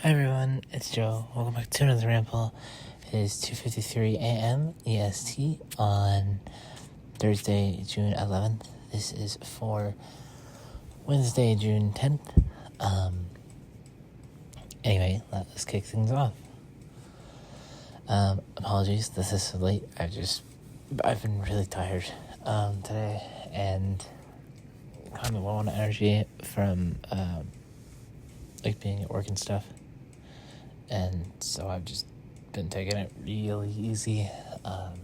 Hi everyone, it's Joe. Welcome back to another ramble. It is 2:53 a.m. EST on Thursday, June 11th. This is for Wednesday, June 10th. Anyway, let's kick things off. Apologies, this is so late. I've been really tired today and kind of low on energy from being at work and stuff. And so I've just been taking it really easy. And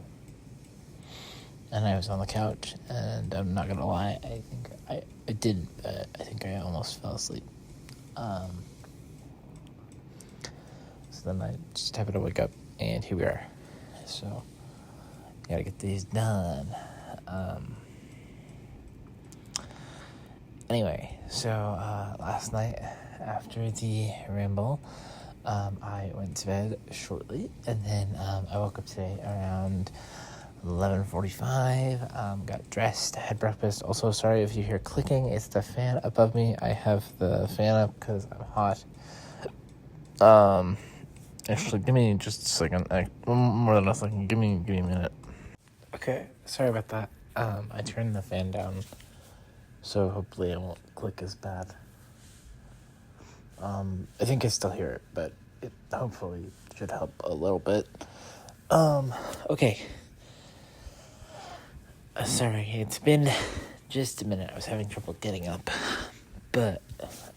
I was on the couch, and I'm not gonna lie, I think I didn't, but I think I almost fell asleep. So then I just happened to wake up, and here we are. So, gotta get these done. Anyway, so last night, after the ramble, I went to bed shortly, and then I woke up today around 11:45, got dressed, had breakfast. Also, sorry if you hear clicking, it's the fan above me. I have the fan up because I'm hot. Actually, give me just a second, more than a second, give me a minute. Okay, sorry about that. I turned the fan down, so hopefully it won't click as bad. I think I still hear it, but it hopefully should help a little bit. Okay. Sorry, it's been just a minute. I was having trouble getting up, but,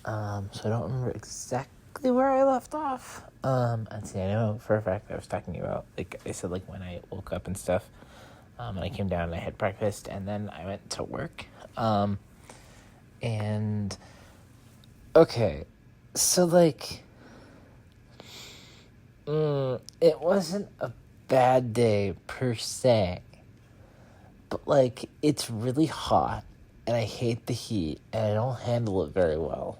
so I don't remember exactly where I left off. I'd say I know for a fact I was talking about, I said, when I woke up and stuff, and I came down and I had breakfast, and then I went to work, and, okay, so, it wasn't a bad day, per se, but, it's really hot, and I hate the heat, and I don't handle it very well.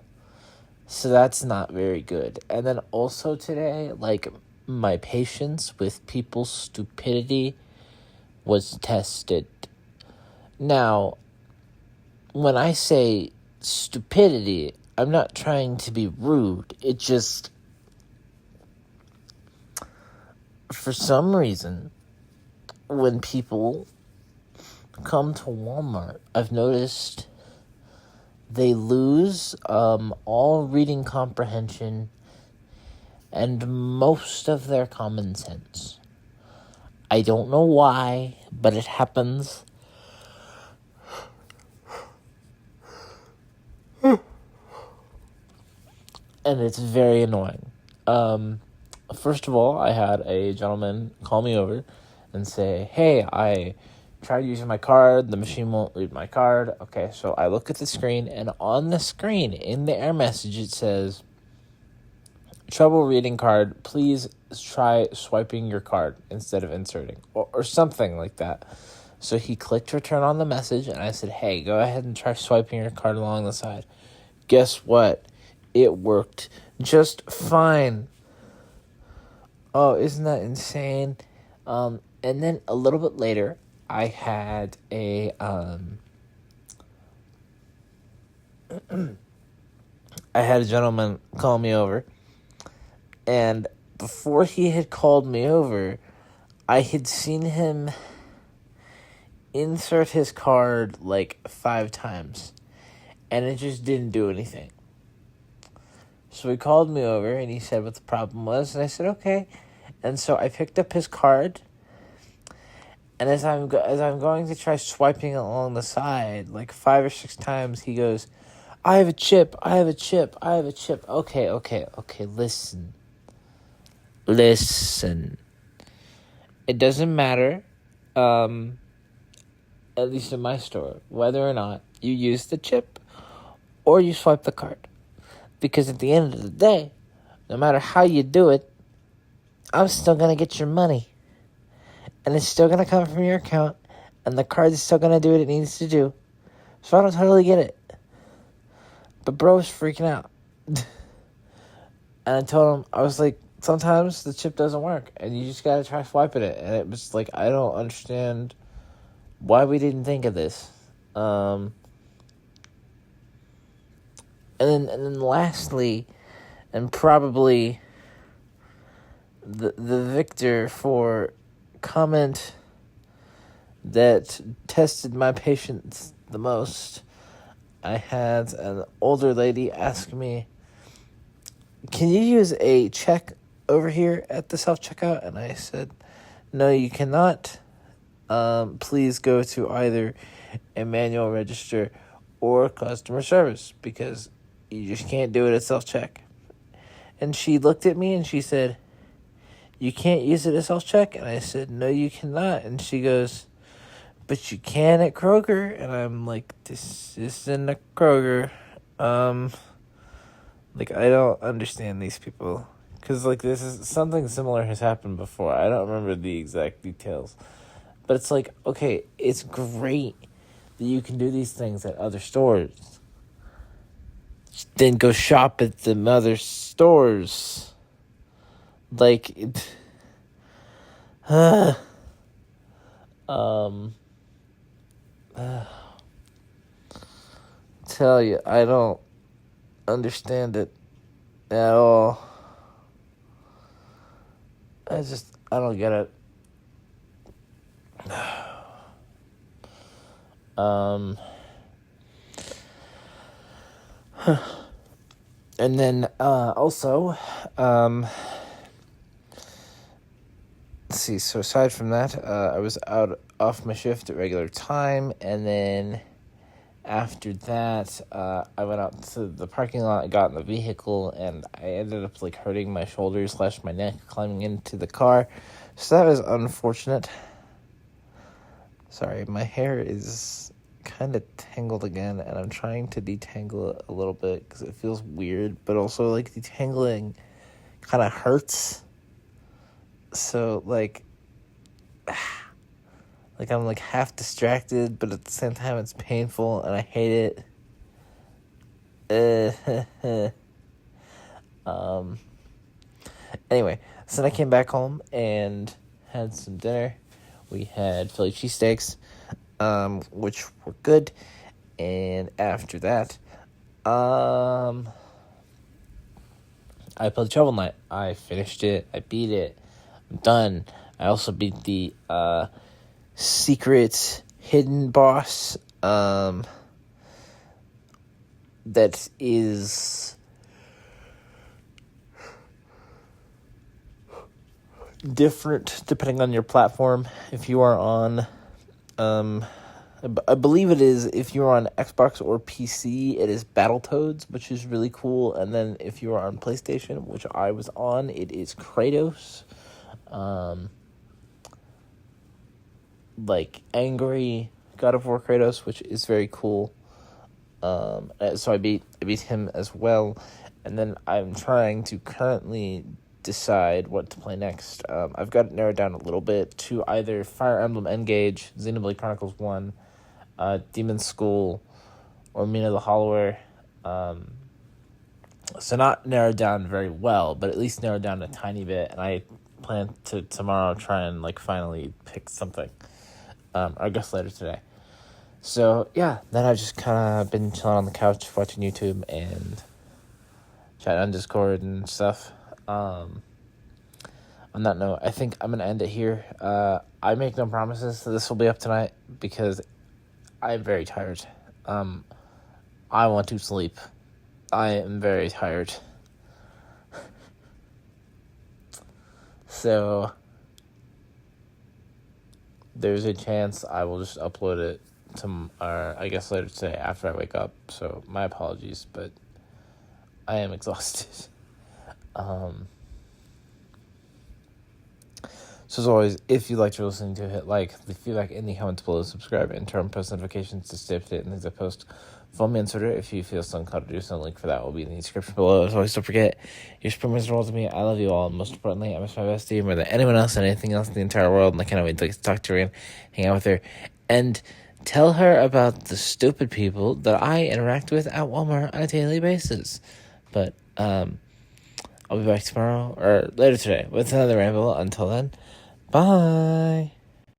So that's not very good. And then also today, my patience with people's stupidity was tested. Now, when I say stupidity, I'm not trying to be rude. It just, for some reason, when people come to Walmart, I've noticed they lose all reading comprehension and most of their common sense. I don't know why, but it happens. And it's very annoying. First of all, I had a gentleman call me over and say, hey, I tried using my card, the machine won't read my card. Okay, so I look at the screen, and on the screen, in the error message, it says, trouble reading card, please try swiping your card instead of inserting, or something like that. So he clicked return on the message, and I said, hey, go ahead and try swiping your card along the side. Guess what? It worked just fine. Oh, isn't that insane? And then a little bit later, I had a gentleman call me over, and before he had called me over, I had seen him insert his card 5 times, and it just didn't do anything. So he called me over, and he said what the problem was, and I said, okay. And so I picked up his card, and as I'm going to try swiping it along the side, 5 or 6 times, he goes, I have a chip. Okay, listen. It doesn't matter, at least in my store, whether or not you use the chip or you swipe the card. Because at the end of the day, no matter how you do it, I'm still going to get your money. And it's still going to come from your account, and the card is still going to do what it needs to do. So I don't totally get it. But bro was freaking out. And I told him, I was like, sometimes the chip doesn't work, and you just got to try swiping it. And it was I don't understand why we didn't think of this. And then lastly, and probably the victor for comment that tested my patience the most. I had an older lady ask me, "Can you use a check over here at the self-checkout?" And I said, "No, you cannot. Please go to either a manual register or customer service because you just can't do it at self-check." And she looked at me and she said, "You can't use it at self-check?" And I said, "No, you cannot." And she goes, "But you can at Kroger." And I'm like, "This isn't a Kroger." Like, I don't understand these people. Because, like, this is something similar has happened before. I don't remember the exact details. But it's like, okay, it's great that you can do these things at other stores. Then go shop at the other stores. Like, tell you, I don't understand it at all. I don't get it. And then, also, let's see, so aside from that, I was off my shift at regular time, and then after that, I went out to the parking lot, I got in the vehicle, and I ended up, like, hurting my shoulders / my neck climbing into the car, so that was unfortunate. Sorry, my hair is kind of tangled again, and I'm trying to detangle it a little bit, because it feels weird, but also, like, detangling kind of hurts, so, like, I'm, like, half distracted, but at the same time, it's painful, and I hate it. Anyway, so then I came back home and had some dinner. We had Philly cheesesteaks, which were good, and after that, I played Shovel Knight. I finished it, I beat it, I'm done. I also beat the, secret hidden boss that is different depending on your platform. If you are on I believe it is, if you're on Xbox or PC, it is Battletoads, which is really cool. And then if you are on PlayStation, which I was on, it is Kratos. Like angry God of War Kratos, which is very cool. So I beat him as well, and then I'm trying to currently decide what to play next. I've got it narrowed down a little bit to either Fire Emblem Engage, Xenoblade Chronicles 1, Demon's School, or Mina the Hollower. So not narrowed down very well, but at least narrowed down a tiny bit, and I plan to tomorrow try and, like, finally pick something. Or I guess later today. So, yeah, then I've just kind of been chilling on the couch, watching YouTube, and chatting on Discord and stuff. On that note, I think I'm going to end it here. I make no promises that this will be up tonight, because I'm very tired. I want to sleep. I am very tired. So there's a chance I will just upload it I guess later today after I wake up. So my apologies, but I am exhausted. So as always, if you liked what you're listening to, hit like, leave feedback in the comments below, subscribe, and turn on post notifications to stay up to date on things I post. Follow me on Twitter if you feel so inclined to do so. The link for that will be in the description below. As always, don't forget, your spring means the world to me. I love you all, and most importantly, I miss my bestie more than anyone else and anything else in the entire world, and I cannot wait to talk to her and hang out with her, and tell her about the stupid people that I interact with at Walmart on a daily basis. But I'll be back tomorrow, or later today, with another ramble. Until then, bye.